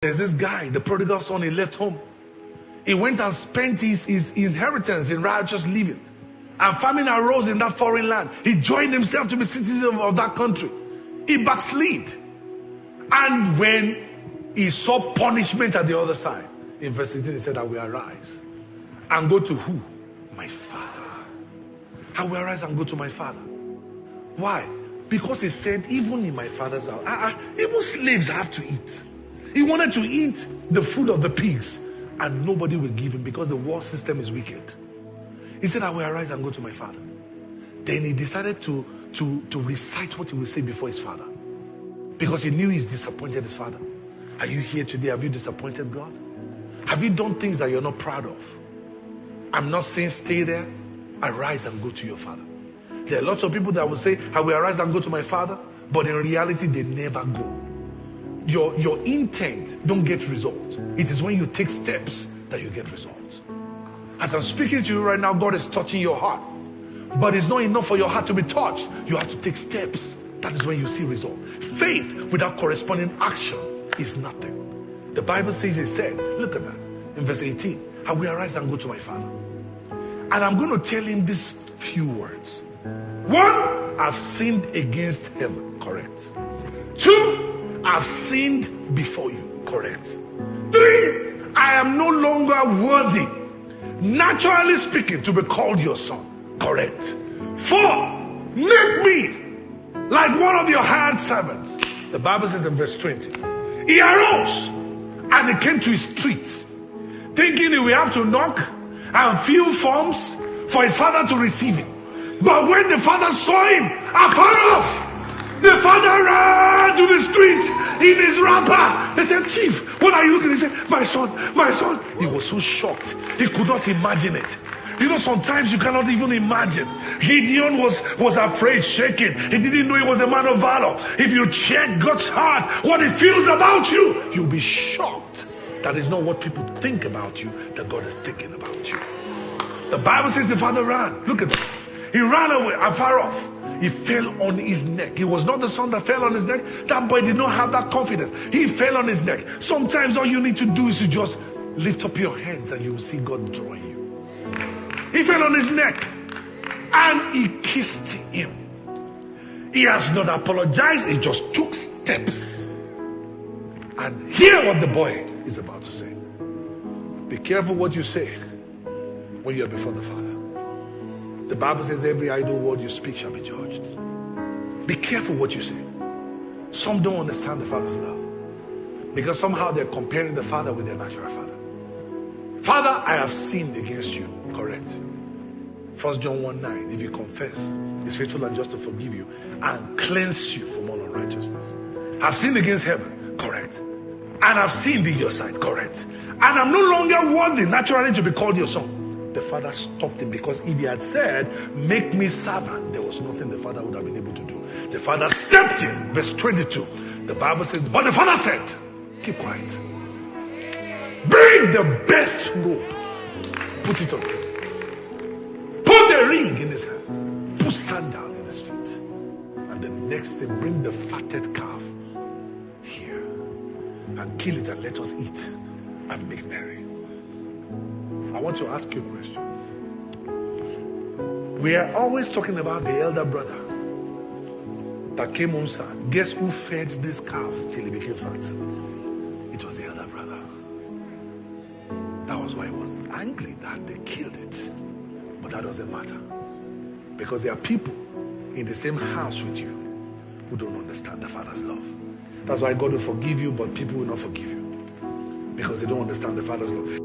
There's this guy, the prodigal son, he left home. He went and spent his inheritance in righteous living. And famine arose in that foreign land. He joined himself to be citizen of that country. He backslid. And when he saw punishment at the other side, in verse 18 he said, I will arise and go to who? My father. I will arise and go to my father. Why? Because he said, even in my father's house, even slaves have to eat. He wanted to eat the food of the pigs, and nobody will give him because the world system is wicked. He said, I will arise and go to my father. Then he decided to recite what he will say before his father, because he knew he's disappointed his father. Are you here today? Have you disappointed God? Have you done things that you're not proud of? I'm not saying stay there. Arise and go to your father. There are lots of people that will say, I will arise and go to my father, but in reality they never go. Your intent don't get results. It is when you take steps that you get results. As I'm speaking to you right now, God is touching your heart. But it's not enough for your heart to be touched. You have to take steps. That is when you see result. Faith without corresponding action is nothing. The Bible says, it said, look at that, in verse 18, I will arise and go to my father. And I'm going to tell him these few words. 1, I've sinned against heaven. Correct. 2, I've sinned before you. Correct. 3, I am no longer worthy, naturally speaking, to be called your son. Correct. 4, make me like one of your hired servants. The Bible says in verse 20, he arose and he came to his streets, thinking he will have to knock and fill forms for his father to receive him. But when the father saw him afar off, the father ran to the street in his wrapper. He said, Chief, what are you looking at? He said, my son, my son. He was so shocked. He could not imagine it. You know, sometimes you cannot even imagine. Gideon was afraid, shaking. He didn't know he was a man of valor. If you check God's heart, what he feels about you, you'll be shocked. That is not what people think about you, that God is thinking about you. The Bible says the father ran. Look at that. He ran away afar off. He fell on his neck. He was not the son that fell on his neck. That boy did not have that confidence. He fell on his neck. Sometimes all you need to do is to just lift up your hands and you will see God drawing you. He fell on his neck and he kissed him. He has not apologized. He just took steps. And hear what the boy is about to say. Be careful what you say when you are before the Father. The Bible says every idle word you speak shall be judged. Be careful what you say. Some don't understand the Father's love, because somehow they're comparing the Father with their natural father. Father, I have sinned against you. Correct. 1 John 1:9. If you confess, he's faithful and just to forgive you and cleanse you from all unrighteousness. I've sinned against heaven. Correct. And I've sinned in your sight. Correct. And I'm no longer worthy naturally to be called your son. The father stopped him, because if he had said, make me servant, there was nothing the father would have been able to do. The father stepped in. Verse 22. The Bible says, but the father said, keep quiet. Bring the best robe. Put it on him. Put a ring in his hand. Put sandal in his feet. And the next day, bring the fatted calf here and kill it and let us eat and make merry. I want to ask you a question. We are always talking about the elder brother that came home sad. Guess who fed this calf till he became fat? It was the elder brother. That was why he was angry that they killed it. But that doesn't matter, because there are people in the same house with you who don't understand the Father's love. That's why God will forgive you, but people will not forgive you, because they don't understand the Father's love.